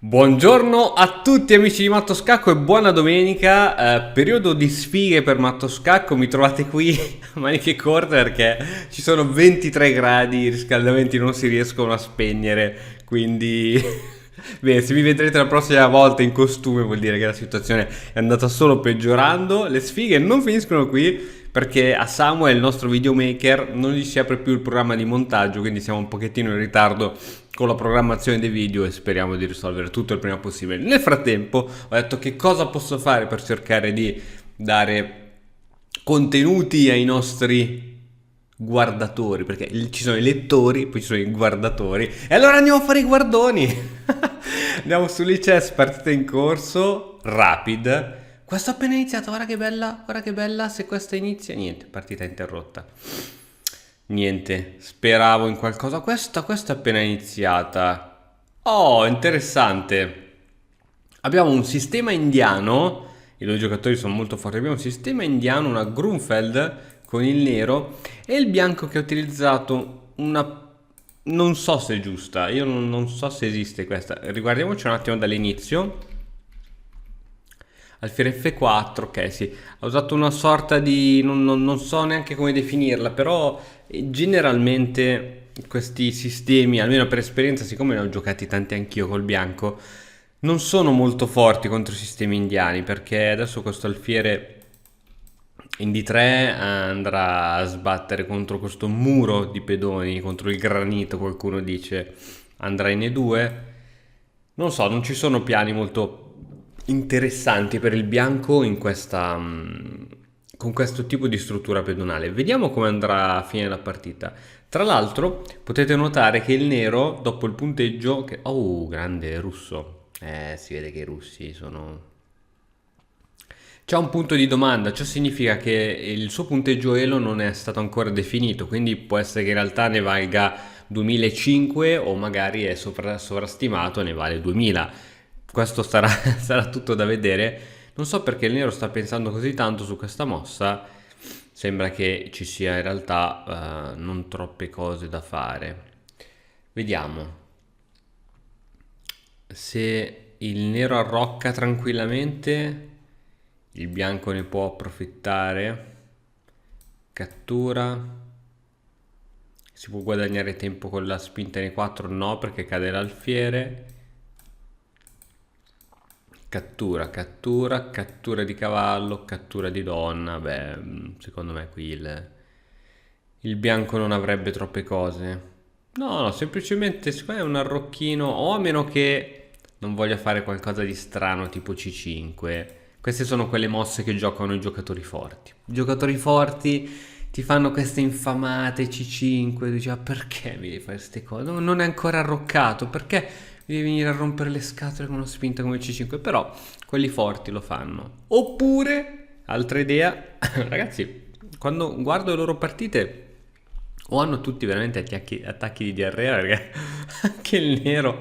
Buongiorno a tutti amici di Matto Scacco e buona domenica, periodo di sfighe per Matto Scacco, mi trovate qui a maniche corte perché ci sono 23 gradi, i riscaldamenti non si riescono a spegnere, quindi bene, se mi vedrete la prossima volta in costume vuol dire che la situazione è andata solo peggiorando, le sfighe non finiscono qui perché a Samuel, il nostro videomaker, non gli si apre più il programma di montaggio, quindi siamo un pochettino in ritardo con la programmazione dei video e speriamo di risolvere tutto il prima possibile. Nel frattempo ho detto che cosa posso fare per cercare di dare contenuti ai nostri guardatori, perché ci sono i lettori, poi ci sono i guardatori, e allora andiamo a fare i guardoni. Andiamo su Lichess, partita in corso, rapid. Questo è appena iniziato, guarda che bella, se questa inizia, niente, partita interrotta. Niente, speravo in qualcosa. Questa è appena iniziata. Oh, interessante. Abbiamo un sistema indiano, i due giocatori sono molto forti, abbiamo un sistema indiano, una Grunfeld con il nero e il bianco che ha utilizzato una... Non so se è giusta, io non so se esiste questa. Riguardiamoci un attimo dall'inizio. Alfiere F4, ok, sì, ha usato una sorta di... non so neanche come definirla, però generalmente questi sistemi, almeno per esperienza, siccome ne ho giocati tanti anch'io col bianco, non sono molto forti contro i sistemi indiani, perché adesso questo alfiere in D3 andrà a sbattere contro questo muro di pedoni, contro il granito, qualcuno dice, andrà in E2. Non so, non ci sono piani molto interessanti per il bianco in questa, con questo tipo di struttura pedonale. Vediamo come andrà a fine la partita. Tra l'altro potete notare che il nero, dopo il punteggio, oh, grande russo. Si vede che i russi sono... C'è un punto di domanda, ciò significa che il suo punteggio Elo non è stato ancora definito, quindi può essere che in realtà ne valga 2005 o magari è sovrastimato e ne vale 2000. Questo sarà, sarà tutto da vedere. Non so perché il nero sta pensando così tanto su questa mossa, sembra che ci sia in realtà non troppe cose da fare. Vediamo se il nero arrocca tranquillamente. Il bianco ne può approfittare. Cattura. Si può guadagnare tempo con la spinta in E4? No, perché cade l'alfiere. Cattura, cattura, cattura di cavallo, cattura di donna. Beh, secondo me qui il bianco non avrebbe troppe cose. No, no, semplicemente secondo me è un arrocchino, o a meno che non voglia fare qualcosa di strano tipo C5. Queste sono quelle mosse che giocano i giocatori forti. I giocatori forti ti fanno queste infamate C5, dici, ah, perché mi devi fare queste cose? Non è ancora arroccato, perché mi devi venire a rompere le scatole con una spinta come C5? Però quelli forti lo fanno. Oppure, altra idea, ragazzi, quando guardo le loro partite o hanno tutti veramente attacchi di diarrea, perché anche il nero,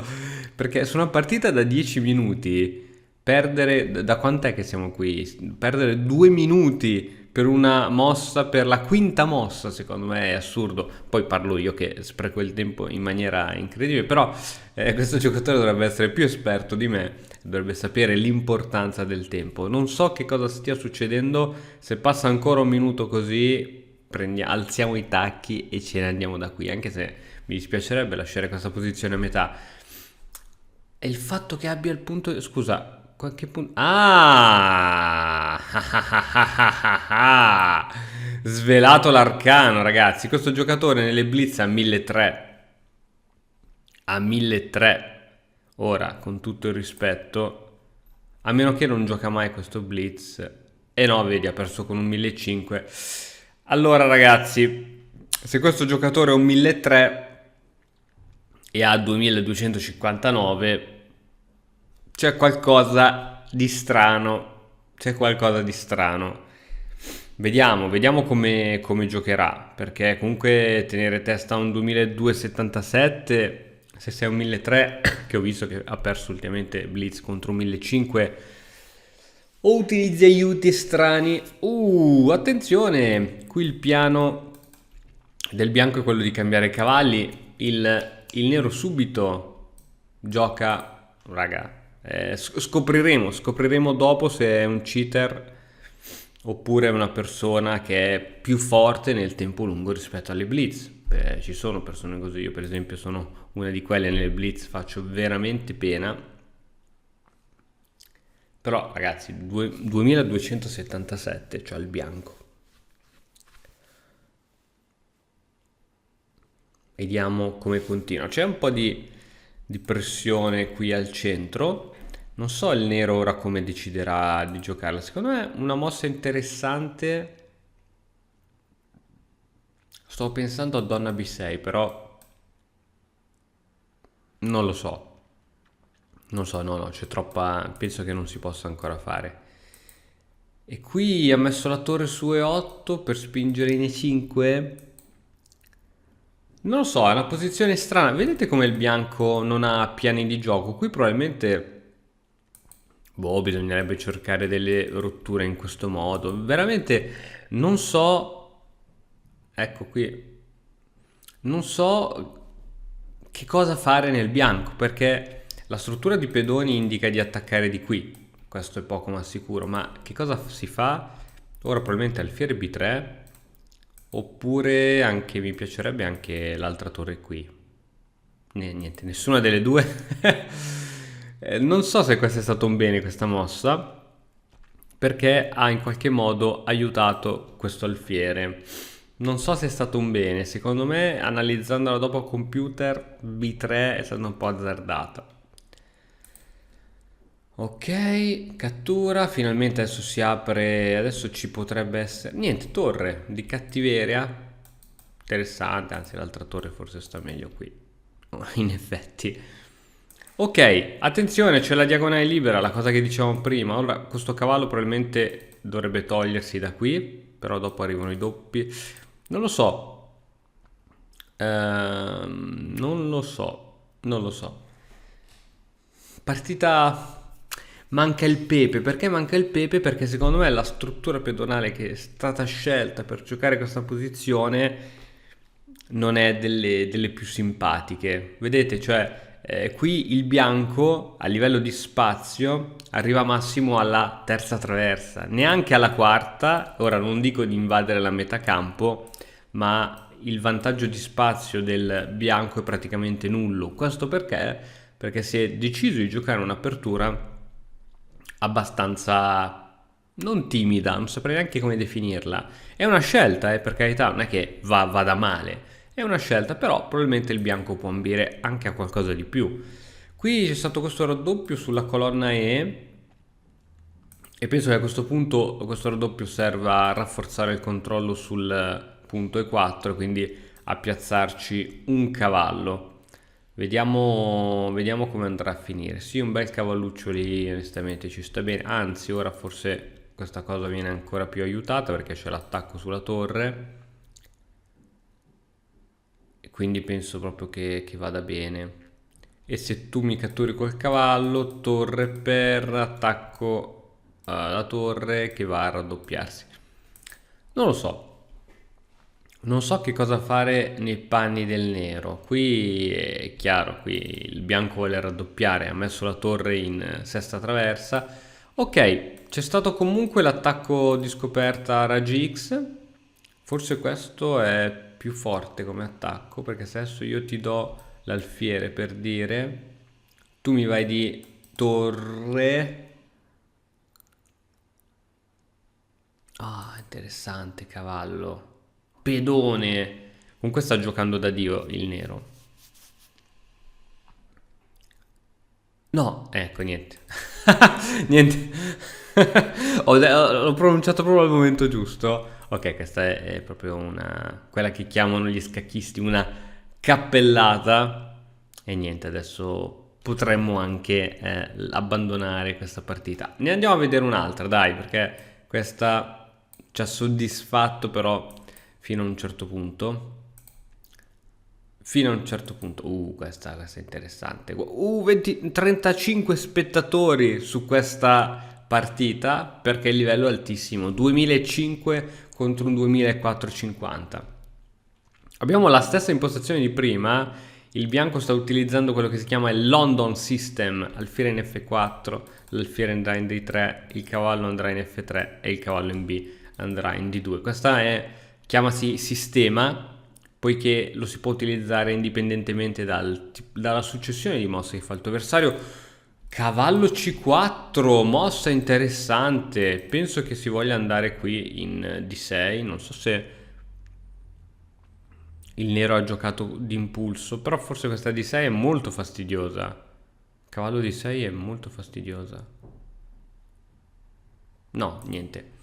perché su una partita da 10 minuti perdere, da quant'è che siamo qui? Perdere 2 minuti per una mossa, per la quinta mossa, secondo me è assurdo. Poi parlo io che spreco il tempo in maniera incredibile, però questo giocatore dovrebbe essere più esperto di me, dovrebbe sapere l'importanza del tempo. Non so che cosa stia succedendo, se passa ancora un minuto così alziamo i tacchi e ce ne andiamo da qui, anche se mi dispiacerebbe lasciare questa posizione a metà. E il fatto che abbia il punto... Scusa, qualche punto... Ah! Svelato l'arcano, ragazzi. Questo giocatore nelle blitz a 1300. A 1300. Ora, con tutto il rispetto, a meno che non gioca mai questo blitz. E no, vedi, ha perso con un 1500. Allora, ragazzi, se questo giocatore è un 1300 e ha 2259, c'è qualcosa di strano. C'è qualcosa di strano. Vediamo come giocherà. Perché comunque tenere testa a un 2277, se sei un 1300, che ho visto che ha perso ultimamente Blitz contro un 1500, o utilizzi aiuti strani. Attenzione! Qui il piano del bianco è quello di cambiare i cavalli. Il nero subito gioca, raga, Scopriremo dopo se è un cheater oppure è una persona che è più forte nel tempo lungo rispetto alle blitz. Ci sono persone così, io per esempio sono una di quelle nelle blitz, faccio veramente pena. Però ragazzi, 2277, cioè il bianco. Vediamo come continua. C'è un po' di pressione qui al centro. Non so il nero ora come deciderà di giocarla. Secondo me una mossa interessante. Sto pensando a Donna B6, però non lo so. Non so, no, c'è troppa. Penso che non si possa ancora fare. E qui ha messo la torre su E8 per spingere in E5. Non lo so, è una posizione strana. Vedete come il bianco non ha piani di gioco? Qui probabilmente, boh, bisognerebbe cercare delle rotture in questo modo. Veramente non so, ecco qui, non so che cosa fare nel bianco, perché la struttura di pedoni indica di attaccare di qui. Questo è poco ma sicuro, ma che cosa si fa? Ora probabilmente alfiere B3. Oppure anche mi piacerebbe anche l'altra torre qui. Niente, nessuna delle due. Non so se questo è stato un bene, questa mossa, perché ha in qualche modo aiutato questo alfiere. Non so se è stato un bene, secondo me analizzandola dopo a computer B3 è stata un po' azzardata. Ok, cattura, finalmente adesso si apre, adesso ci potrebbe essere, niente, torre di cattiveria, interessante, anzi l'altra torre forse sta meglio qui, in effetti. Ok, attenzione, c'è la diagonale libera, la cosa che dicevamo prima, ora questo cavallo probabilmente dovrebbe togliersi da qui, però dopo arrivano i doppi, non lo so, non lo so. Partita. Manca il pepe, perché manca il pepe? Perché secondo me la struttura pedonale che è stata scelta per giocare questa posizione non è delle più simpatiche. Vedete, cioè qui il bianco a livello di spazio arriva massimo alla terza traversa, neanche alla quarta. Ora non dico di invadere la metà campo, ma il vantaggio di spazio del bianco è praticamente nullo. Questo perché? Perché si è deciso di giocare un'apertura abbastanza non timida, non saprei neanche come definirla. È una scelta, per carità, non è che vada male. È una scelta, però probabilmente il bianco può ambire anche a qualcosa di più. Qui c'è stato questo raddoppio sulla colonna E e penso che a questo punto questo raddoppio serva a rafforzare il controllo sul punto E4, quindi a piazzarci un cavallo. Vediamo come andrà a finire. Sì, un bel cavalluccio lì, onestamente ci sta bene. Anzi, ora forse questa cosa viene ancora più aiutata perché c'è l'attacco sulla torre. E quindi penso proprio che vada bene. E se tu mi catturi col cavallo, torre per attacco alla torre che va a raddoppiarsi. Non lo so. Non so che cosa fare nei panni del nero. Qui è chiaro, qui il bianco vuole raddoppiare, ha messo la torre in sesta traversa. Ok, c'è stato comunque l'attacco di scoperta raggi X. Forse questo è più forte come attacco, perché se adesso io ti do l'alfiere per dire, tu mi vai di torre. Ah, interessante, cavallo. Pedone. Comunque sta giocando da Dio il nero. No, ecco, niente. Niente. L'ho pronunciato proprio al momento giusto. Ok, questa è proprio quella che chiamano gli scacchisti una cappellata. E niente, adesso potremmo anche abbandonare questa partita. Ne andiamo a vedere un'altra, dai, perché questa ci ha soddisfatto però fino a un certo punto. Fino a un certo punto, questa è interessante. 35 spettatori su questa partita perché il livello è altissimo. 2005 contro un 2450. Abbiamo la stessa impostazione di prima. il bianco sta utilizzando quello che si chiama il London System, alfiere in F4, l'alfiere andrà in D3, il cavallo andrà in F3 e il cavallo in B andrà in D2. Questa è, chiamasi sistema, poiché lo si può utilizzare indipendentemente dalla successione di mosse che fa il tuo avversario. Cavallo C4, mossa interessante. Penso che si voglia andare qui in D6. Non so se il nero ha giocato d'impulso, però forse questa D6 è molto fastidiosa. Cavallo D6 è molto fastidiosa. No, niente.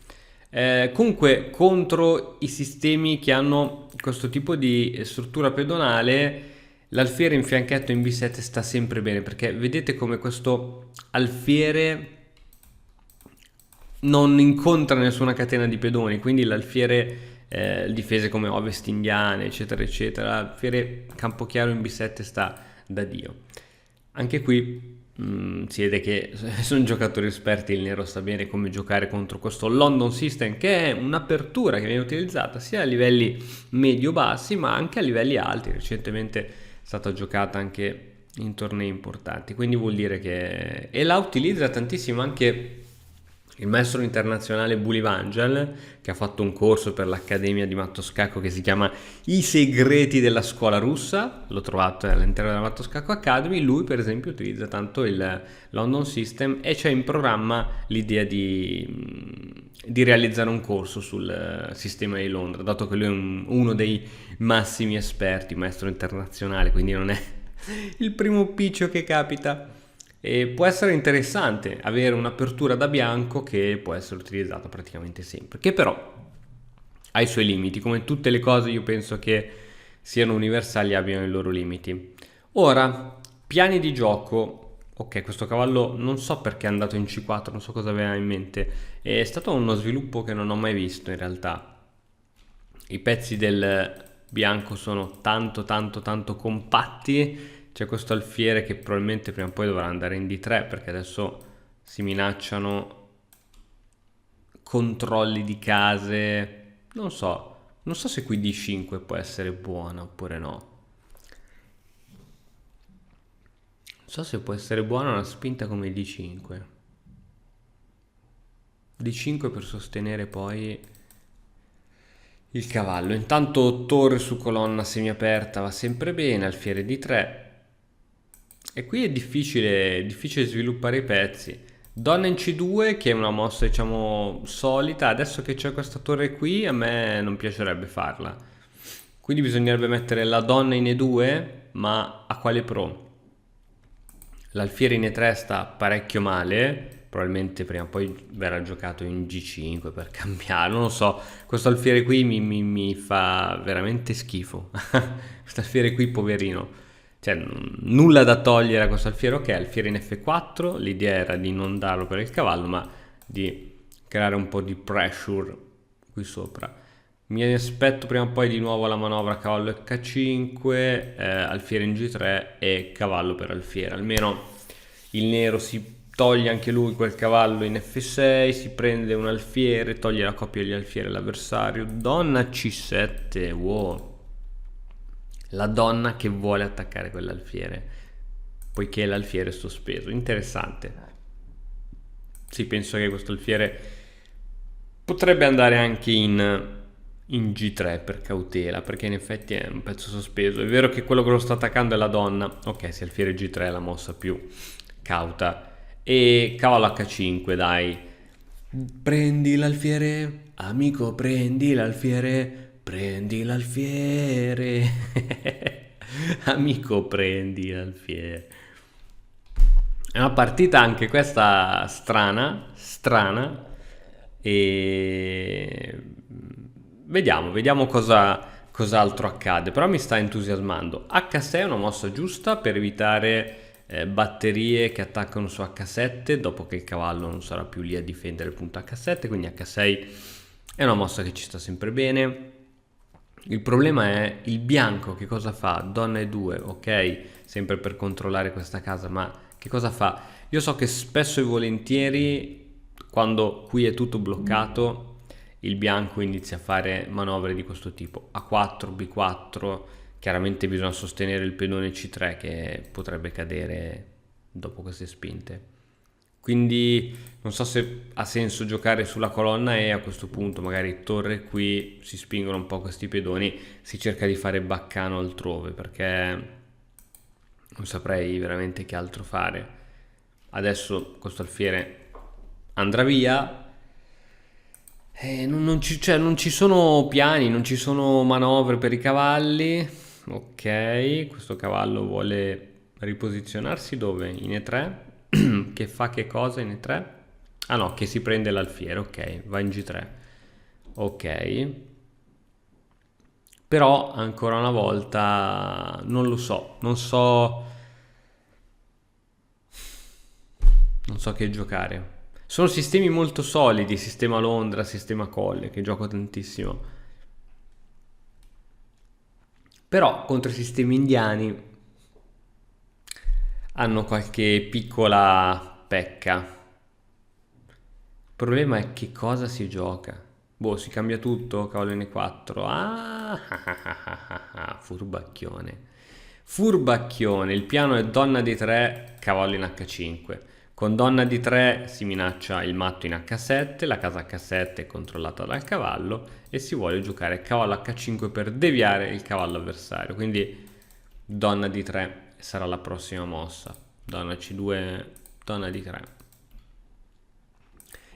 Comunque, contro i sistemi che hanno questo tipo di struttura pedonale, l'alfiere in fianchetto in B7 sta sempre bene, perché vedete come questo alfiere non incontra nessuna catena di pedoni, quindi l'alfiere difese come ovest indiane, eccetera, eccetera, l'alfiere campochiaro in B7 sta da Dio. Anche qui si vede che sono giocatori esperti, il nero sa bene come giocare contro questo London System, che è un'apertura che viene utilizzata sia a livelli medio-bassi ma anche a livelli alti. Recentemente è stata giocata anche in tornei importanti, quindi vuol dire che... e la utilizza tantissimo anche il maestro internazionale Bulivangel, che ha fatto un corso per l'Accademia di Matto Scacco che si chiama I segreti della scuola russa, l'ho trovato all'interno della Matto Scacco Academy. Lui per esempio utilizza tanto il London System e c'è in programma l'idea di realizzare un corso sul sistema di Londra, dato che lui è uno dei massimi esperti, maestro internazionale, quindi non è il primo piccio che capita. E può essere interessante avere un'apertura da bianco che può essere utilizzata praticamente sempre, che però ha i suoi limiti. Come tutte le cose, io penso che siano universali e abbiano i loro limiti. Ora, piani di gioco. Ok, questo cavallo non so perché è andato in C4, non so cosa aveva in mente. È stato uno sviluppo che non ho mai visto in realtà. I pezzi del bianco sono tanto compatti. C'è questo alfiere che probabilmente prima o poi dovrà andare in D3, perché adesso si minacciano controlli di case. Non so se qui D5 può essere buona oppure no. Non so se può essere buona una spinta come D5. D5 per sostenere poi il cavallo. Intanto torre su colonna semiaperta va sempre bene, alfiere D3. E qui è difficile sviluppare i pezzi. Donna in C2, che è una mossa diciamo solita. Adesso che c'è questa torre qui, a me non piacerebbe farla. Quindi bisognerebbe mettere la donna in E2, ma a quale pro? L'alfiere in E3 sta parecchio male. Probabilmente prima o poi verrà giocato in G5 per cambiare. Non lo so, questo alfiere qui mi fa veramente schifo. Questo alfiere qui, poverino. Cioè, nulla da togliere a questo alfiere. Ok, alfiere in F4, l'idea era di non darlo per il cavallo, ma di creare un po' di pressure qui sopra. Mi aspetto prima o poi di nuovo la manovra cavallo H5, alfiere in G3 e cavallo per alfiere. Almeno il nero si toglie anche lui quel cavallo in F6, si prende un alfiere, toglie la coppia degli alfieri all'avversario. Donna C7, wow. La donna che vuole attaccare quell'alfiere, poiché l'alfiere è sospeso. Interessante. Sì, penso che questo alfiere potrebbe andare anche in G3 per cautela, perché in effetti è un pezzo sospeso. È vero che quello che lo sta attaccando è la donna. Ok, se alfiere G3 è la mossa più cauta. E cavallo H5, dai. Prendi l'alfiere, amico, prendi l'alfiere. Prendi l'alfiere. Amico, prendi l'alfiere. È una partita anche questa strana. E vediamo cos'altro accade. Però mi sta entusiasmando. H6 è una mossa giusta per evitare batterie che attaccano su H7 dopo che il cavallo non sarà più lì a difendere il punto H7. Quindi H6 è una mossa che ci sta sempre bene. Il problema è il bianco, che cosa fa? Donna E2, ok, sempre per controllare questa casa, ma che cosa fa? Io so che spesso e volentieri, quando qui è tutto bloccato, il bianco inizia a fare manovre di questo tipo. A4, B4, Chiaramente bisogna sostenere il pedone C3 che potrebbe cadere dopo queste spinte. Quindi non so se ha senso giocare sulla colonna E a questo punto, magari torre qui, si spingono un po' questi pedoni, si cerca di fare baccano altrove perché non saprei veramente che altro fare. Adesso questo alfiere andrà via. Cioè, non ci sono piani, non ci sono manovre per i cavalli. Ok, questo cavallo vuole riposizionarsi dove? In E3. Che fa che cosa in E3? Ah no, che si prende l'alfiere, ok, va in G3. Ok. Però ancora una volta non lo so, non so che giocare. Sono sistemi molto solidi, sistema Londra, sistema Colle, che gioco tantissimo. Però contro i sistemi indiani hanno qualche piccola pecca. Il problema è che cosa si gioca. Boh, si cambia tutto, cavallo N4. Furbacchione. Furbacchione, il piano è donna di 3, cavallo in H5. Con donna di 3 si minaccia il matto in H7, la casa H7 è controllata dal cavallo e si vuole giocare cavallo H5 per deviare il cavallo avversario. Quindi donna di 3 sarà la prossima mossa. Donna C2, donna di 3.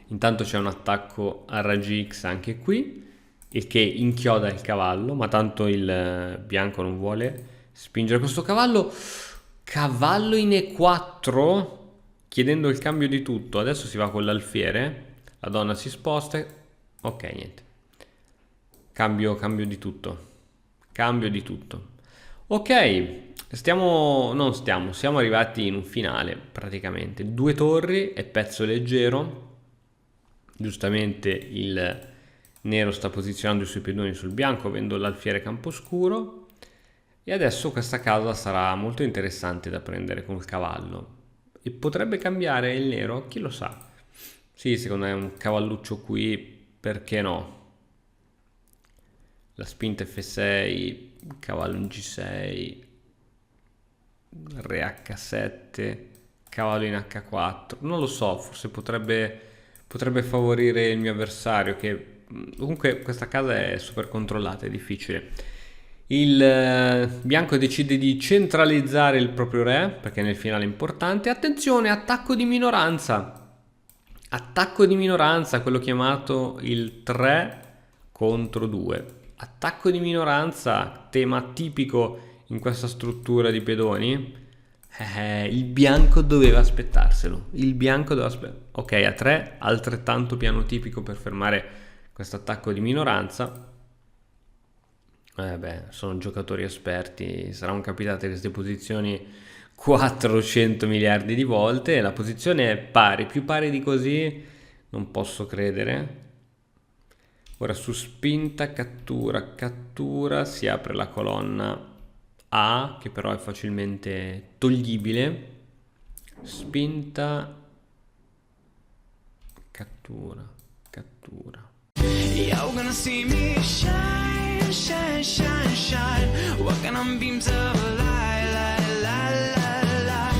Intanto c'è un attacco a raggi X anche qui, il che inchioda il cavallo, ma tanto il bianco non vuole spingere questo cavallo. Cavallo in E4, chiedendo il cambio di tutto. Adesso si va con l'alfiere, la donna si sposta. Ok, niente. Cambio di tutto. Cambio di tutto. Ok, siamo arrivati in un finale praticamente. 2 torri e pezzo leggero. Giustamente il nero sta posizionando i suoi pedoni sul bianco, avendo l'alfiere camposcuro. E adesso questa casa sarà molto interessante da prendere col cavallo. E potrebbe cambiare il nero, chi lo sa. Sì, secondo me un cavalluccio qui, perché no? La spinta F6, cavallo in G6, re H7, cavallo in H4. Non lo so, forse potrebbe favorire il mio avversario, che comunque questa casa è super controllata, è difficile. Il bianco decide di centralizzare il proprio re, perché nel finale è importante. Attenzione, attacco di minoranza. Attacco di minoranza, quello chiamato il 3 contro 2. Attacco di minoranza, tema tipico in questa struttura di pedoni. Il bianco doveva aspettarselo. Il bianco doveva aspettarselo. Ok, a 3, altrettanto piano tipico per fermare questo attacco di minoranza. Sono giocatori esperti, saranno capitate queste posizioni 400 miliardi di volte. La posizione è pari, più pari di così non posso credere. Ora su spinta, cattura, si apre la colonna A, che però è facilmente toglibile. Spinta, cattura. You're gonna see me shine, shine, shine, shine, walking on beams of light, light, light, light, light.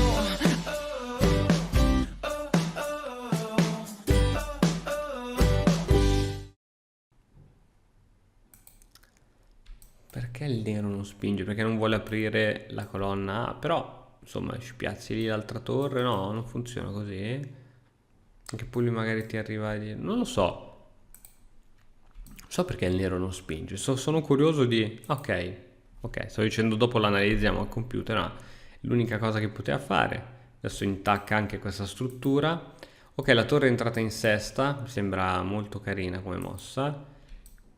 Perché il nero non spinge? Perché non vuole aprire la colonna A, però insomma spiazzi lì l'altra torre, no, non funziona così. Anche poi lui magari ti arriva a dire, non lo so. So perché il nero non spinge, sono curioso di... Ok, sto dicendo dopo l'analizziamo al computer, no, l'unica cosa che poteva fare. Adesso intacca anche questa struttura. Ok, la torre è entrata in sesta, mi sembra molto carina come mossa.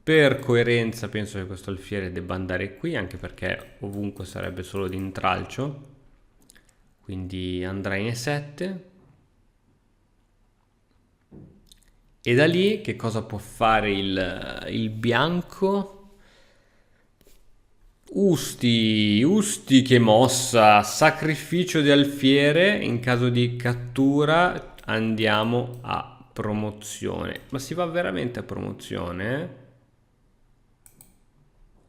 Per coerenza penso che questo alfiere debba andare qui, anche perché ovunque sarebbe solo di intralcio. Quindi andrà in E7. E da lì che cosa può fare il bianco? Usti che mossa, sacrificio di alfiere, in caso di cattura andiamo a promozione. Ma si va veramente a promozione?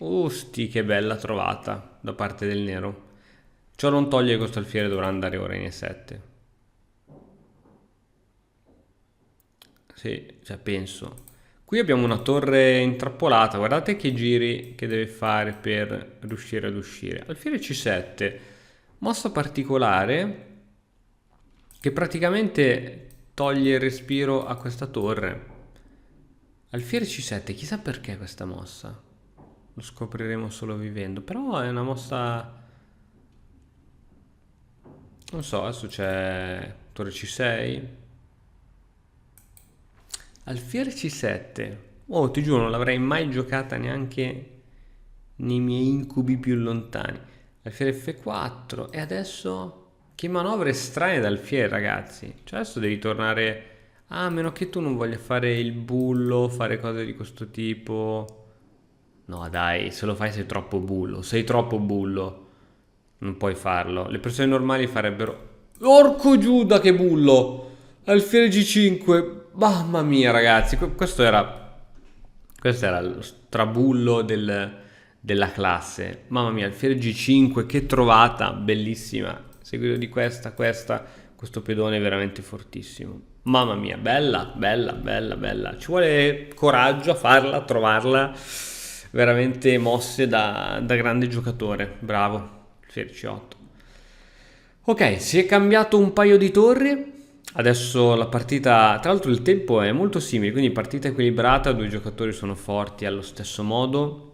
Usti, che bella trovata da parte del nero. Ciò non toglie che questo alfiere dovrà andare ora in E7. Sì, cioè penso. Qui abbiamo una torre intrappolata, guardate che giri che deve fare per riuscire ad uscire. Alfiere C7, mossa particolare che praticamente toglie il respiro a questa torre. Alfiere C7, chissà perché questa mossa. Lo scopriremo solo vivendo, però è una mossa... Non so, adesso c'è torre C6. Alfiere C7. Oh, ti giuro, non l'avrei mai giocata neanche nei miei incubi più lontani. Alfiere F4. E adesso... Che manovre strane d'alfiere, ragazzi. Cioè adesso devi tornare... Ah, a meno che tu non voglia fare il bullo, fare cose di questo tipo... No, dai, se lo fai sei troppo bullo. Sei troppo bullo. Non puoi farlo. Le persone normali farebbero... Orco Giuda, che bullo! Alfiere G5. Mamma mia, ragazzi. Questo era lo strabullo della classe. Mamma mia, alfiere G5. Che trovata. Bellissima. Seguito di questa. Questo pedone è veramente fortissimo. Mamma mia, bella, bella, bella, bella. Ci vuole coraggio a farla, a trovarla. Veramente mosse da grande giocatore. Bravo. Alfiere C8. Ok, si è cambiato un paio di torri. Adesso la partita, tra l'altro il tempo è molto simile, quindi partita equilibrata, due giocatori sono forti allo stesso modo.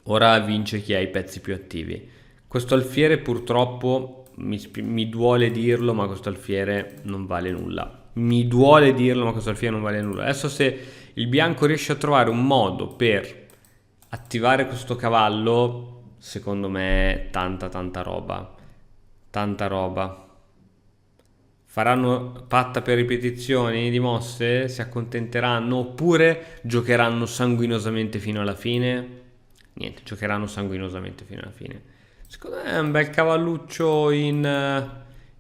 Ora vince chi ha i pezzi più attivi. Questo alfiere purtroppo mi duole dirlo, ma questo alfiere non vale nulla. Mi duole dirlo, ma questo alfiere non vale nulla. Adesso se il bianco riesce a trovare un modo per attivare questo cavallo, secondo me è tanta roba. Tanta roba. Faranno patta per ripetizioni di mosse? Si accontenteranno? Oppure giocheranno sanguinosamente fino alla fine? Niente, giocheranno sanguinosamente fino alla fine. Secondo me un bel cavalluccio in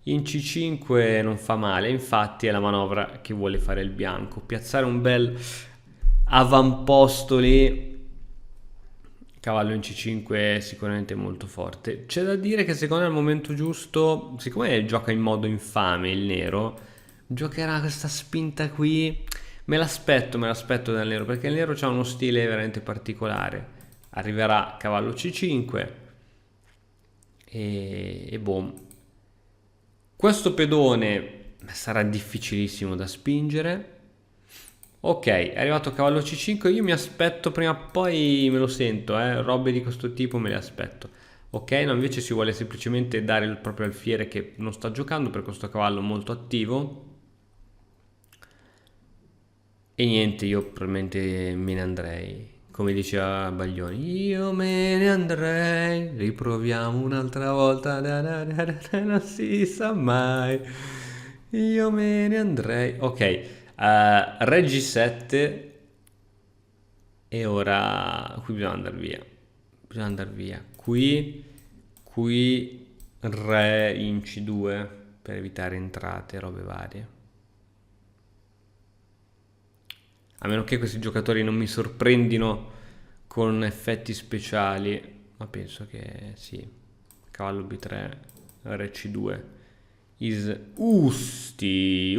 C5 non fa male. Infatti è la manovra che vuole fare il bianco. Piazzare un bel avamposto lì. Cavallo in C5 è sicuramente molto forte. C'è da dire che secondo me al momento giusto, siccome gioca in modo infame il nero, giocherà questa spinta qui. Me l'aspetto dal nero, perché il nero ha uno stile veramente particolare. Arriverà cavallo C5 e boom. Questo pedone sarà difficilissimo da spingere. Ok, è arrivato cavallo C5, io mi aspetto prima o poi, me lo sento, robe di questo tipo me le aspetto. Ok, no, invece si vuole semplicemente dare il proprio alfiere che non sta giocando per questo cavallo molto attivo. E niente, io probabilmente me ne andrei, come diceva Baglioni, io me ne andrei, riproviamo un'altra volta, non si sa mai, io me ne andrei. Ok, Re G7 e ora qui bisogna andare via. Bisogna andare via. Qui Re in C2 per evitare entrate, robe varie. A meno che questi giocatori non mi sorprendino con effetti speciali, ma penso che sì. Cavallo B3, Re C2. Usti,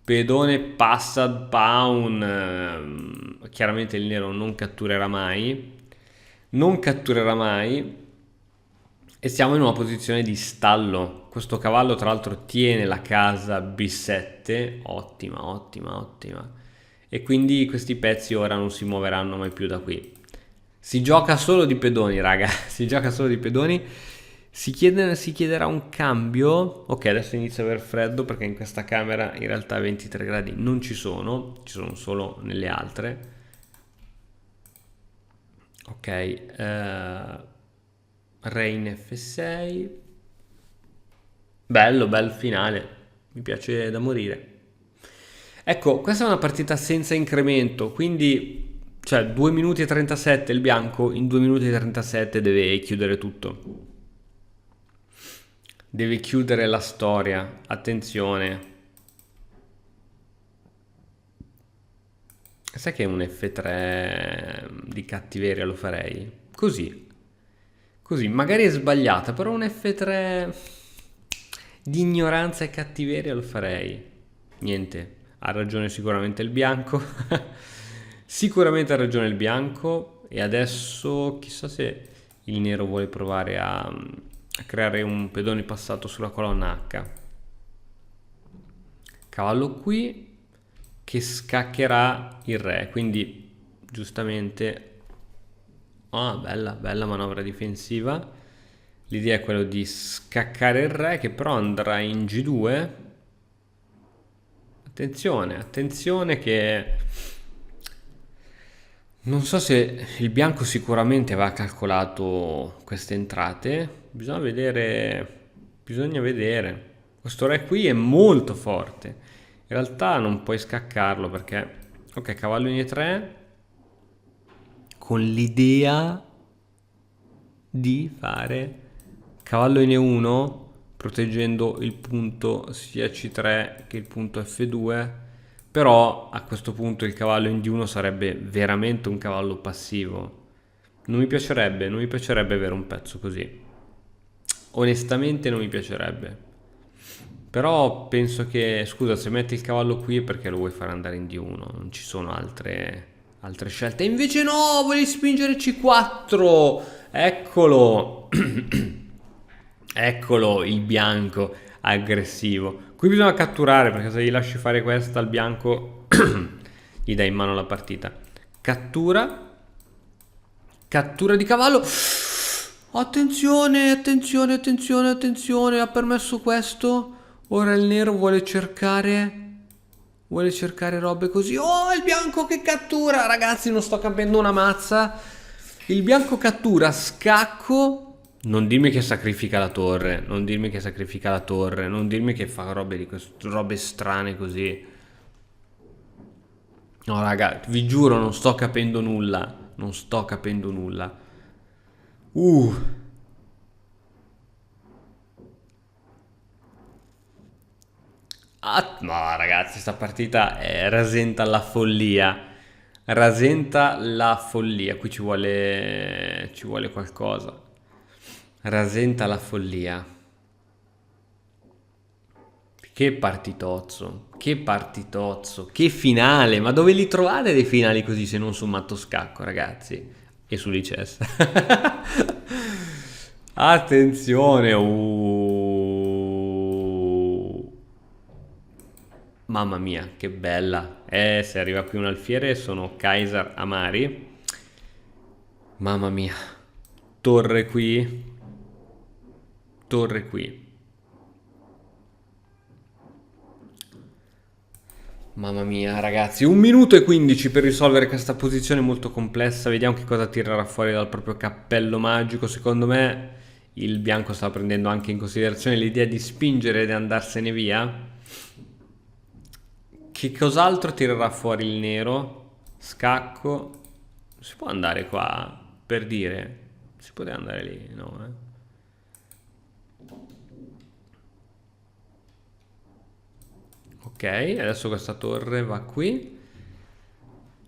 pedone passad pawn. Chiaramente il nero non catturerà mai, e siamo in una posizione di stallo. Questo cavallo tra l'altro tiene la casa B7, ottima, e quindi questi pezzi ora non si muoveranno mai più da qui. Si gioca solo di pedoni, raga, si gioca solo di pedoni. Si chiederà un cambio. Ok, adesso inizia a aver freddo perché in questa camera in realtà 23 gradi non ci sono solo nelle altre. Ok, Re in F6. Bello, bel finale, mi piace da morire. Ecco, questa è una partita senza incremento, quindi cioè 2 minuti e 37 il bianco, in 2 minuti e 37 deve chiudere tutto. Deve chiudere la storia, attenzione. sai che un F3 di cattiveria lo farei? Così, così, magari è sbagliata, però un F3 di ignoranza e cattiveria lo farei. Niente, ha ragione sicuramente il bianco. Sicuramente ha ragione il bianco. E adesso chissà se il nero vuole provare a creare un pedone passato sulla colonna H. Cavallo qui che scaccherà il re, quindi giustamente... Ah, bella, bella manovra difensiva. L'idea è quella di scaccare il re che però andrà in G2. Attenzione, attenzione che... Non so se il bianco sicuramente aveva calcolato queste entrate. Bisogna vedere... Bisogna vedere. Questo re qui è molto forte. In realtà non puoi scaccarlo perché... Ok, cavallo in E3 con l'idea di fare cavallo in E1 proteggendo il punto sia C3 che il punto F2, però a questo punto il cavallo in D1 sarebbe veramente un cavallo passivo. Non mi piacerebbe avere un pezzo così. Onestamente non mi piacerebbe. Però penso che, scusa, se metti il cavallo qui è perché lo vuoi far andare in D1, non ci sono altre scelte. E invece no, volevi spingere C4. Eccolo. Eccolo il bianco aggressivo. Qui bisogna catturare perché se gli lasci fare questa al bianco gli dai in mano la partita. Cattura. Cattura di cavallo. Attenzione, attenzione, attenzione, attenzione. Ha permesso questo. Ora il nero vuole cercare robe così. Oh, il bianco che cattura. Ragazzi, non sto capendo una mazza. Il bianco cattura, scacco. Non dirmi che sacrifica la torre. Non dirmi che sacrifica la torre. Non dirmi che fa robe strane così. No, raga, vi giuro, non sto capendo nulla. Non sto capendo nulla. No, ragazzi, sta partita rasenta la follia. Rasenta la follia. Qui ci vuole qualcosa. Rasenta la follia. Che partitozzo. Che partitozzo. Che finale. Ma dove li trovate dei finali così se non su Matto Scacco, ragazzi? E su Lices. Attenzione. Mamma mia, che bella. Se arriva qui un alfiere sono Kaiser Amari. Mamma mia. Torre qui. Torre qui. Mamma mia, ragazzi, 1 minuto e 15 per risolvere questa posizione molto complessa. Vediamo che cosa tirerà fuori dal proprio cappello magico. Secondo me il bianco sta prendendo anche in considerazione l'idea di spingere ed andarsene via. Che cos'altro tirerà fuori il nero? Scacco. Si può andare qua, per dire. Si poteva andare lì, no? Ok, adesso questa torre va qui.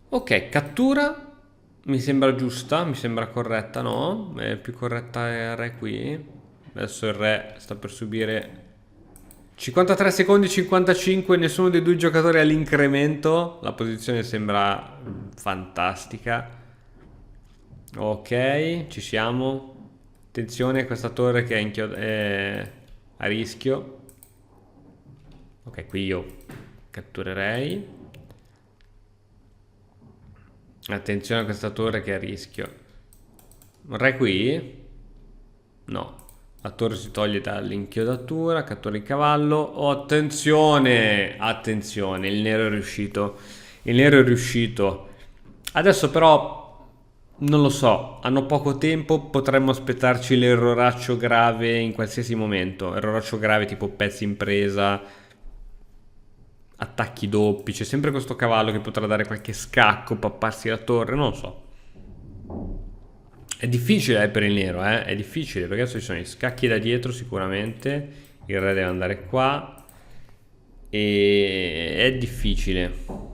Ok, cattura. Mi sembra giusta, mi sembra corretta, no? È più corretta il re qui. Adesso il re sta per subire 53 secondi, 55, nessuno dei due giocatori ha l'incremento. La posizione sembra fantastica. Ok, ci siamo. Attenzione a questa torre che è a rischio. Ok, qui io catturerei. Attenzione a questa torre che è a rischio. Re qui? No. La torre si toglie dall'inchiodatura. Cattura il cavallo. Oh, attenzione! Attenzione, il nero è riuscito. Il nero è riuscito. Adesso però... Non lo so, hanno poco tempo, potremmo aspettarci l'erroraccio grave in qualsiasi momento. Erroraccio grave tipo pezzi in presa, attacchi doppi, c'è sempre questo cavallo che potrà dare qualche scacco, papparsi la torre, non lo so. È difficile per il nero, è difficile perché adesso ci sono gli scacchi da dietro sicuramente, il re deve andare qua e è difficile.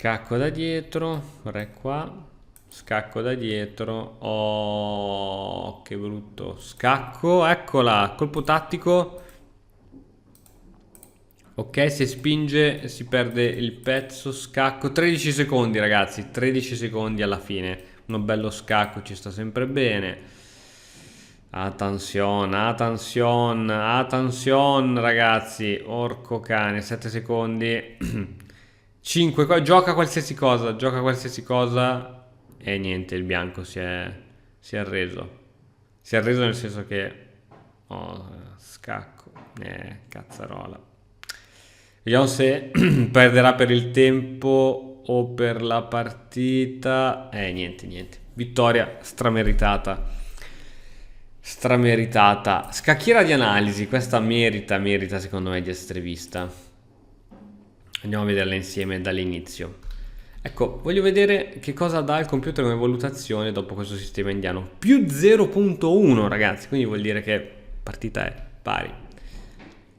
Scacco da dietro, re qua, scacco da dietro, oh che brutto, scacco, eccola, colpo tattico, ok, se spinge si perde il pezzo, scacco, 13 secondi ragazzi, 13 secondi alla fine, uno bello scacco ci sta sempre bene. Attenzione, attenzione, attenzione ragazzi, orco cane, 7 secondi, 5, gioca qualsiasi cosa e niente, il bianco si è arreso. Si è arreso nel senso che, oh, scacco, cazzarola. Vediamo se perderà per il tempo o per la partita. Niente, niente. Vittoria strameritata. Strameritata. Scacchiera di analisi. Questa merita secondo me di essere vista. Andiamo a vederla insieme dall'inizio. Ecco, voglio vedere che cosa dà il computer come valutazione dopo questo sistema indiano. Più 0.1 ragazzi, quindi vuol dire che partita è pari.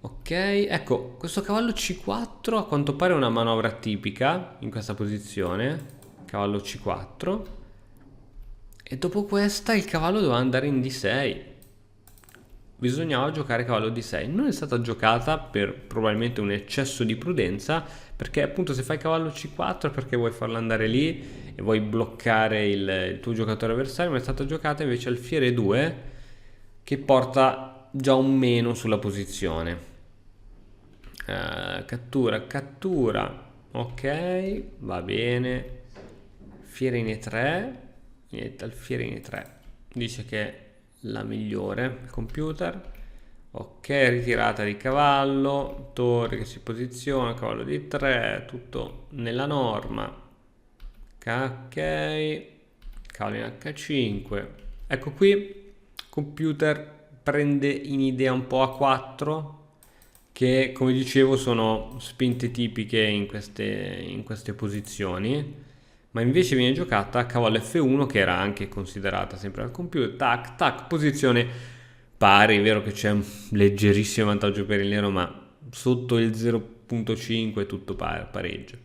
Ok, ecco, questo cavallo C4 a quanto pare è una manovra tipica in questa posizione. Cavallo C4. E dopo questa il cavallo doveva andare in D6. Bisognava giocare cavallo D6. Non è stata giocata per probabilmente un eccesso di prudenza, perché appunto se fai cavallo C4 è perché vuoi farlo andare lì e vuoi bloccare il tuo giocatore avversario, ma è stata giocata invece alfiere 2 che porta già un meno sulla posizione. Cattura, cattura, ok, va bene. Alfiere in E3, niente, alfiere in E3 dice che è la migliore il computer. Ok, ritirata di cavallo, torre che si posiziona, cavallo di 3, tutto nella norma. Ok, cavallo in H5. Ecco qui, computer prende in idea un po' A4, che come dicevo sono spinte tipiche in queste posizioni, ma invece viene giocata cavallo F1 che era anche considerata sempre al computer, tac tac, posizione pari, è vero che c'è un leggerissimo vantaggio per il nero, ma sotto il 0.5 è tutto pareggio.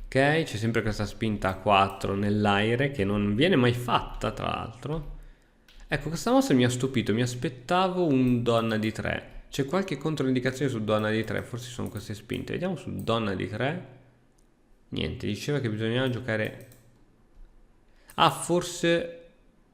Ok, c'è sempre questa spinta A4 nell'aire che non viene mai fatta tra l'altro. Ecco, questa mossa mi ha stupito, mi aspettavo un donna di 3. C'è qualche controindicazione su donna di 3, forse sono queste spinte. Vediamo su donna di 3. Niente, diceva che bisognava giocare... Ah, forse...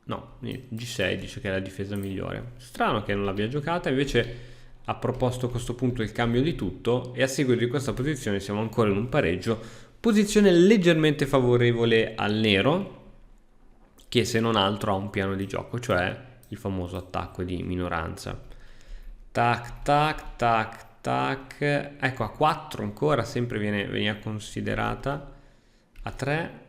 No, niente, G6 dice che è la difesa migliore. Strano che non l'abbia giocata, invece ha proposto a questo punto il cambio di tutto e a seguito di questa posizione siamo ancora in un pareggio. Posizione leggermente favorevole al nero, che se non altro ha un piano di gioco, cioè il famoso attacco di minoranza. Tac, tac, tac, tac. Ecco, a 4 ancora sempre veniva considerata. A 3.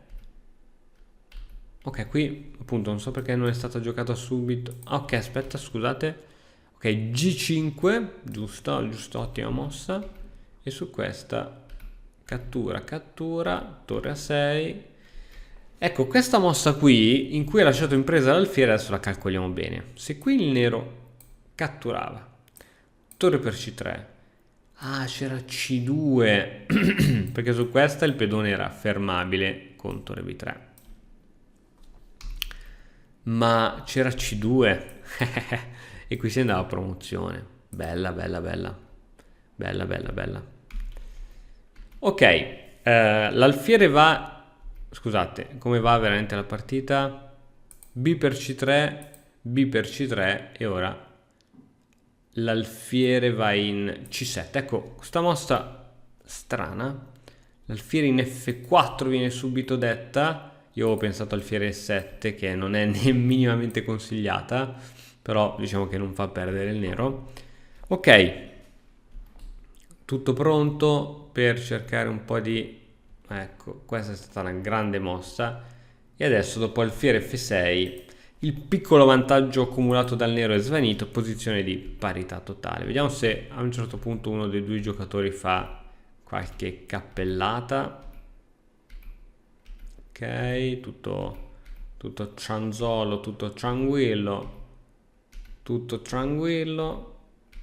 Ok, qui appunto non so perché non è stata giocata subito. Ok, aspetta, scusate. Ok, G5, giusto, ottima mossa. E su questa cattura, cattura, torre a 6. Ecco, questa mossa qui, in cui ha lasciato impresa l'alfiere, adesso la calcoliamo bene. Se qui il nero catturava, torre per C3. Ah, c'era C2, perché su questa il pedone era fermabile con torre B3. Ma c'era C2 e qui si andava a promozione. Bella, bella, bella. Bella, bella, bella. Ok, l'alfiere va... Scusate, come va veramente la partita? B per C3, B per C3 e ora l'alfiere va in C7. Ecco, questa mossa strana. L'alfiere in F4 viene subito detta. Io ho pensato alfiere E7 che non è né minimamente consigliata, però diciamo che non fa perdere il nero. Ok, tutto pronto per cercare un po' di... Ecco, questa è stata una grande mossa e adesso dopo alfiere F6 il piccolo vantaggio accumulato dal nero è svanito, posizione di parità totale. Vediamo se a un certo punto uno dei due giocatori fa qualche cappellata. Ok, tutto cianzolo, tutto tranquillo.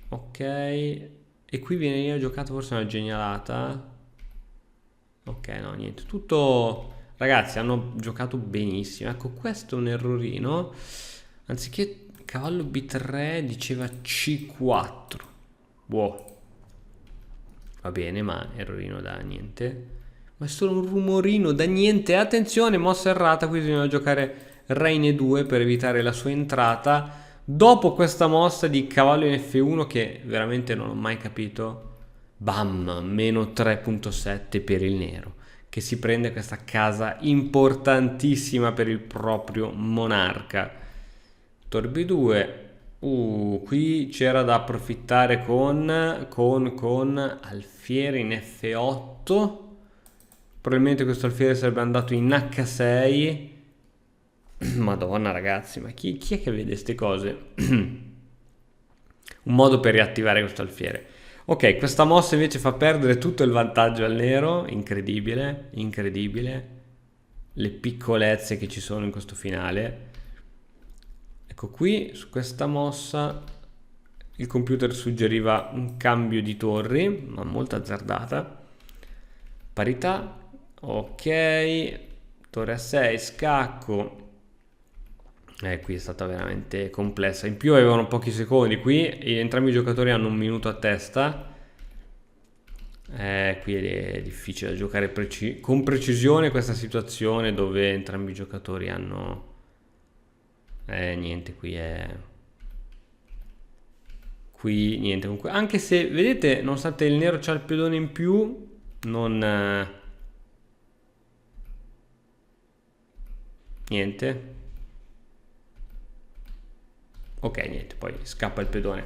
Ok, e qui viene giocato forse una genialata. Ok, no, niente, tutto... Ragazzi, hanno giocato benissimo. Ecco, questo è un errorino. Anziché cavallo B3 diceva C4. Wow. Va bene, ma errorino da niente. Ma è solo un rumorino da niente. Attenzione, mossa errata, qui bisogna giocare re in E2 per evitare la sua entrata. Dopo questa mossa di cavallo in F1 che veramente non ho mai capito. Bam, meno 3.7 per il nero, che si prende questa casa importantissima per il proprio monarca. Tor B2. Qui c'era da approfittare con alfiere in F8. Probabilmente questo alfiere sarebbe andato in H6. Madonna ragazzi, ma chi è che vede queste cose? Un modo per riattivare questo alfiere. Ok, questa mossa invece fa perdere tutto il vantaggio al nero. Incredibile, incredibile. Le piccolezze che ci sono in questo finale. Ecco qui, su questa mossa, il computer suggeriva un cambio di torri, ma molto azzardata. Parità, ok, torre a 6, scacco. Qui è stata veramente complessa. In più avevano pochi secondi. Qui entrambi i giocatori hanno un minuto a testa. Qui è difficile da giocare con precisione questa situazione dove entrambi i giocatori hanno... niente, qui è... Qui niente, comunque, anche se vedete, nonostante il nero c'ha il pedone in più, non... niente. Ok, niente, poi scappa il pedone.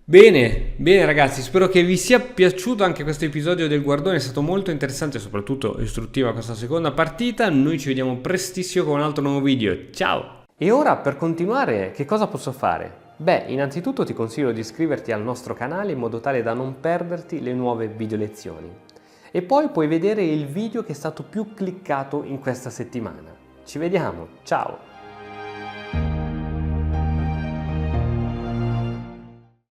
Bene, bene ragazzi, spero che vi sia piaciuto anche questo episodio del Guardone, è stato molto interessante e soprattutto istruttiva questa seconda partita. Noi ci vediamo prestissimo con un altro nuovo video, ciao! E ora per continuare che cosa posso fare? Beh, innanzitutto ti consiglio di iscriverti al nostro canale in modo tale da non perderti le nuove video lezioni. E poi puoi vedere il video che è stato più cliccato in questa settimana. Ci vediamo, ciao!